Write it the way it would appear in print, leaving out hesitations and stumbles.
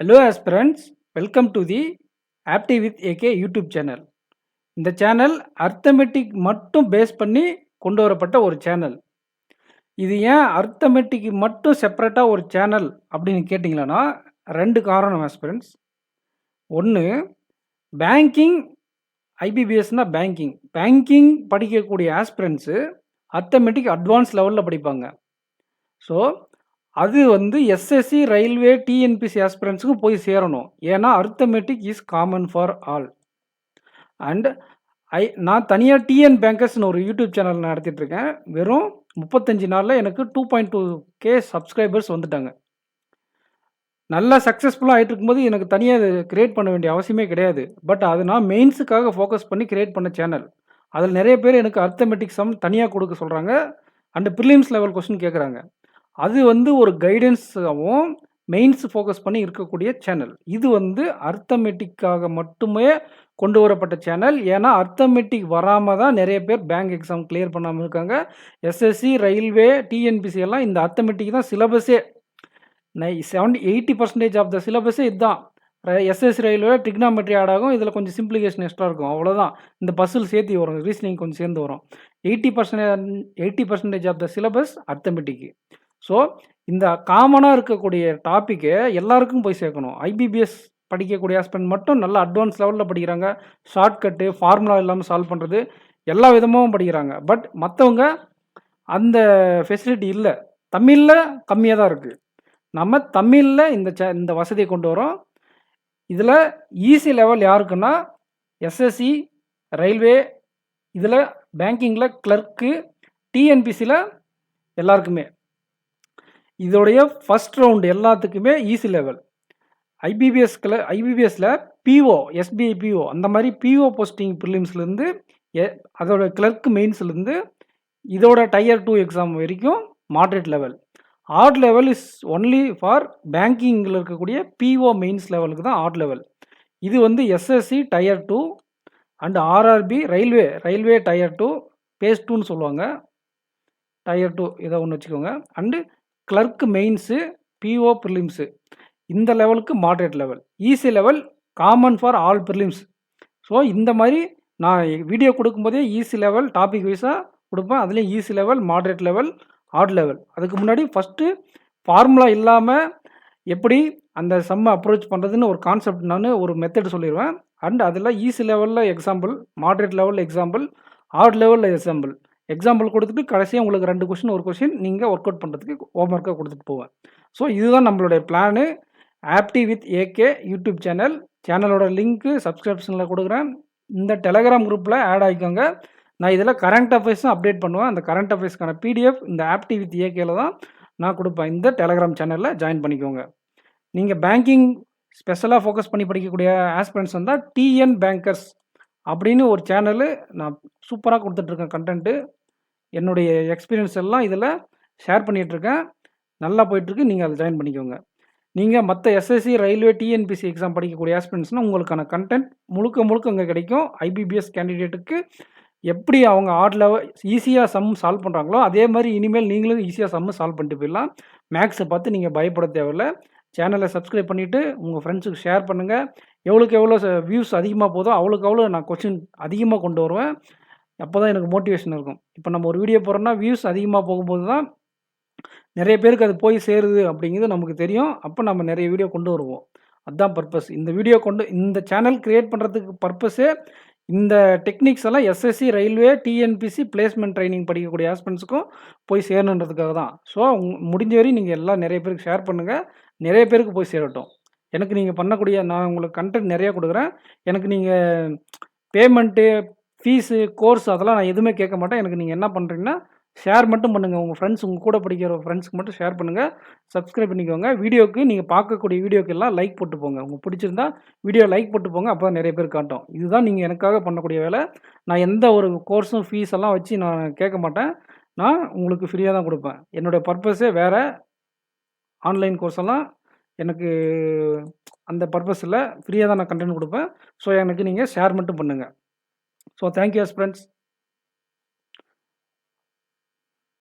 Hello aspirants, welcome to the Apti with AK YouTube channel. இந்த channel arithmetic மட்டும் base பண்ணி கொண்டு வரப்பட்ட ஒரு சேனல். இது ஏன் அர்த்தமெட்டிக் மட்டும் செப்பரேட்டாக ஒரு சேனல் அப்படின்னு கேட்டிங்களன்னா 2 காரணம் ஆஸ்பிரண்ட்ஸ். ஒன்று, பேங்கிங் ஐபிபிஎஸ்னால் பேங்கிங் படிக்கக்கூடிய ஆஸ்பிரண்ட்ஸு அர்த்தமெட்டிக் அட்வான்ஸ் லெவலில் படிப்பாங்க. ஸோ அது எஸ்எஸ்சி, ரயில்வே, டிஎன்பிசி ஆஸ்பிரண்ட்ஸுக்கும் போய் சேரணும். ஏன்னா arithmetic is common for all. And நான் தனியாக டிஎன் பேங்கர்ஸ்னு ஒரு யூடியூப் சேனல் நடத்திட்டுருக்கேன். வெறும் 35 நாளில் எனக்கு 2.2K சப்ஸ்கிரைபர்ஸ் வந்துட்டாங்க. நல்லா சக்ஸஸ்ஃபுல்லாக ஆகிட்டு இருக்கும்போது எனக்கு தனியாக அது க்ரியேட் பண்ண வேண்டிய அவசியமே கிடையாது. பட் அது நான் மெயின்ஸுக்காக ஃபோக்கஸ் பண்ணி க்ரியேட் பண்ண சேனல். அதில் நிறைய பேர் எனக்கு அர்த்தமெட்டிக் சம் தனியாக கொடுக்க சொல்கிறாங்க. அண்ட் ப்ரிலிம்ஸ் லெவல் கொஸ்டின் கேட்குறாங்க. அது ஒரு கைடன்ஸாகவும் மெயின்ஸ் ஃபோக்கஸ் பண்ணி இருக்கக்கூடிய சேனல். இது அர்த்தமெட்டிக்காக மட்டுமே கொண்டு வரப்பட்ட சேனல். ஏன்னா அர்த்தமெட்டிக் வராமல் தான் நிறைய பேர் பேங்க் எக்ஸாம் கிளியர் பண்ணாமல் இருக்காங்க. எஸ்எஸ்சி, ரயில்வே, டிஎன்பிசி எல்லாம் இந்த அர்த்தமெட்டிக் தான் சிலபஸே. 80% ஆஃப் த சிலபஸே இதுதான். எஸ்எஸ்சி, ரயில்வே ட்ரிக்னாமெட்ரி ஆட் ஆகும். இதில் கொஞ்சம் சிம்பிளிகேஷன் எக்ஸ்ட்ரா இருக்கும், அவ்வளோதான். இந்த பஸ்ஸில் சேர்த்து வரும், ரீசனிங் கொஞ்சம் சேர்ந்து வரும். 80% ஆஃப் த சிலபஸ் அர்த்தமெட்டிக்கு. ஸோ இந்த காமனாக இருக்கக்கூடிய டாப்பிக்கை எல்லாருக்கும் போய் சேர்க்கணும். ஐபிபிஎஸ் படிக்கக்கூடிய ஆஸ்பிரண்ட் மட்டும் நல்லா அட்வான்ஸ் லெவலில் படிக்கிறாங்க. ஷார்ட்கட்டு, ஃபார்முலா இல்லாமல் சால்வ் பண்ணுறது எல்லா விதமும் படிக்கிறாங்க. பட் மற்றவங்க அந்த ஃபெசிலிட்டி இல்லை. தமிழில் கம்மியாக தான் இருக்குது. நம்ம தமிழில் இந்த வசதியை கொண்டு வரோம். இதில் ஈஸி லெவல் யாருக்குன்னா எஸ்எஸ்சி, ரயில்வே, இதில் பேங்கிங்கில் கிளர்க்கு, டிஎன்பிசியில் எல்லாருக்குமே. இதோடைய ஃபஸ்ட் ரவுண்டு எல்லாத்துக்குமே ஈஸி லெவல். ஐபிபிஎஸ்ல பிஓ, எஸ்பிஐ பிஓ, அந்த மாதிரி பிஓ போஸ்டிங் ப்ரிலிம்ஸ்லேருந்து அதோட கிளர்க் மெயின்ஸ்லேருந்து இதோட டயர் 2 எக்ஸாம் வரைக்கும் moderate level. Hard level is only for பேங்கிங்கில் இருக்கக்கூடிய பிஓ மெயின்ஸ் லெவலுக்கு தான் ஆட் லெவல். இது SSC tier 2 and RRB, railway tier 2, phase 2ன்னு சொல்லுவாங்க. டயர் 2 இதை ஒன்று வச்சுக்கோங்க. And clerk mains, PO prelims, இந்த லெவலுக்கு moderate level. Easy level common for all prelims. So இந்த மாதிரி நான் வீடியோ கொடுக்கும்போதே ஈஸி லெவல் டாபிக் வைஸாக கொடுப்பேன். அதுலேயும் easy level, moderate level, hard level. அதுக்கு முன்னாடி ஃபஸ்ட்டு ஃபார்முலா இல்லாமல் எப்படி அந்த சம்மை அப்ரோச் பண்ணுறதுன்னு ஒரு கான்செப்ட், நான் ஒரு மெத்தட் சொல்லிடுவேன். அண்ட் அதில் ஈஸி லெவலில் எக்ஸாம்பிள், மாட்ரேட் லெவலில் எக்ஸாம்பிள், ஆட் லெவலில் எக்ஸாம்பிள் கொடுத்துட்டு கடைசியாக உங்களுக்கு 2 கொஸ்டின், ஒரு கொஸ்டின் நீங்கள் ஒர்க் அவுட் பண்ணுறதுக்கு ஹோம்ஒர்க்காக கொடுத்துட்டு போவேன். ஸோ இதுதான் நம்மளுடைய பிளானு. ஆப்டி வித் ஏகே யூடியூப் சேனலோட லிங்க்கு சப்ஸ்கிரிப்ஷனில் கொடுக்குறேன். இந்த டெலகிராம் குரூப்பில் ஆட் ஆகிக்கோங்க. நான் இதில் கரண்ட் அஃபேர்ஸும் அப்டேட் பண்ணுவேன். அந்த கரண்ட் அஃபேர்ஸ்க்கான பிடிஎஃப் இந்த ஆப்டி வித் ஏகேல தான் நான் கொடுப்பேன். இந்த டெலகிராம் சேனலில் ஜாயின் பண்ணிக்கோங்க. நீங்கள் பேங்கிங் ஸ்பெஷலாக ஃபோக்கஸ் பண்ணி படிக்கக்கூடிய ஆஸ்பிரண்ட்ஸ் வந்தால் டிஎன் பேங்கர்ஸ் அப்படின்னு ஒரு சேனலு நான் சூப்பராக கொடுத்துட்ருக்கேன். கண்டென்ட்டு என்னுடைய எக்ஸ்பீரியன்ஸ் எல்லாம் இதில் ஷேர் பண்ணிகிட்ருக்கேன். நல்லா போயிட்டுருக்கு. நீங்கள் அதை ஜாயின் பண்ணிக்கோங்க. நீங்கள் மற்ற எஸ்எஸ்சி, ரயில்வே, டிஎன்பிசி எக்ஸாம் படிக்கக்கூடிய ஆஸ்பிரண்ட்ஸ்னால் உங்களுக்கான கண்டென்ட் முழுக்க அங்கே கிடைக்கும். ஐபிபிஎஸ் கேண்டிடேட்டுக்கு எப்படி அவங்க ஆட் லெவல் ஈஸியாக சம் சால்வ் பண்ணுறாங்களோ அதே மாதிரி இனிமேல் நீங்களும் ஈஸியாக சம்மு சால்வ் பண்ணிட்டு போயிடலாம். மேக்ஸை பார்த்து நீங்கள் பயப்பட தேவையில்லை. சேனலை சப்ஸ்கிரைப் பண்ணிவிட்டு உங்கள் ஃப்ரெண்ட்ஸுக்கு ஷேர் பண்ணுங்கள். எவ்வளோ வியூஸ் அதிகமாக போதோ அவ்வளோ நான் கொஸ்டின் அதிகமாக கொண்டு வருவேன். அப்போ தான் எனக்கு மோட்டிவேஷன் இருக்கும். இப்போ நம்ம ஒரு வீடியோ போடுறோன்னா வியூஸ் அதிகமாக போகும்போது தான் நிறைய பேருக்கு அது போய் சேருது அப்படிங்கிறது நமக்கு தெரியும். அப்போ நம்ம நிறைய வீடியோ கொண்டு வருவோம். அதுதான் பர்பஸ். இந்த சேனல் க்ரியேட் பண்ணுறதுக்கு பர்பஸே இந்த டெக்னிக்ஸ் எல்லாம் SSC, railway, TNPSC placement training படிக்கக்கூடிய ஆஸ்பிரண்ட்ஸுக்கும் போய் சேரணுன்றதுக்காக தான். ஸோ முடிஞ்ச வரையும் நீங்கள் எல்லாம் நிறைய பேருக்கு ஷேர் பண்ணுங்கள். நிறைய பேருக்கு போய் சேரட்டும். எனக்கு நீங்கள் பண்ணக்கூடிய, நான் உங்களுக்கு கண்டென்ட் நிறையா கொடுக்குறேன். எனக்கு நீங்கள் பேமெண்ட்டு, ஃபீஸு, கோர்ஸ் அதெல்லாம் நான் எதுவுமே கேட்க மாட்டேன். எனக்கு நீங்கள் என்ன பண்ணுறீங்கன்னா ஷேர் மட்டும் பண்ணுங்கள். உங்கள் ஃப்ரெண்ட்ஸ், உங்கள் கூட படிக்கிற ஃப்ரெண்ட்ஸ்க்கு மட்டும் ஷேர் பண்ணுங்கள். சப்ஸ்கிரைப் பண்ணிக்கோங்க. வீடியோக்கு நீங்கள் பார்க்கக்கூடிய வீடியோக்கு எல்லாம் லைக் போட்டு போங்க. உங்களுக்கு பிடிச்சிருந்தா வீடியோ லைக் போட்டு போங்க. அப்போ தான் நிறைய பேர் காட்டும். இதுதான் நீங்கள் எனக்காக பண்ணக்கூடிய வேலை. நான் எந்த ஒரு கோர்ஸும் ஃபீஸ் எல்லாம் வச்சு நான் கேட்க மாட்டேன். நான் உங்களுக்கு ஃப்ரீயாக தான் கொடுப்பேன். என்னுடைய பர்பஸே வேறு. ஆன்லைன் கோர்ஸ் எல்லாம் எனக்கு அந்த பர்பஸில் ஃப்ரீயாக தான் நான் கண்டென்ட் கொடுப்பேன். ஸோ எனக்கு நீங்கள் ஷேர் மட்டும் பண்ணுங்கள். So thank you friends.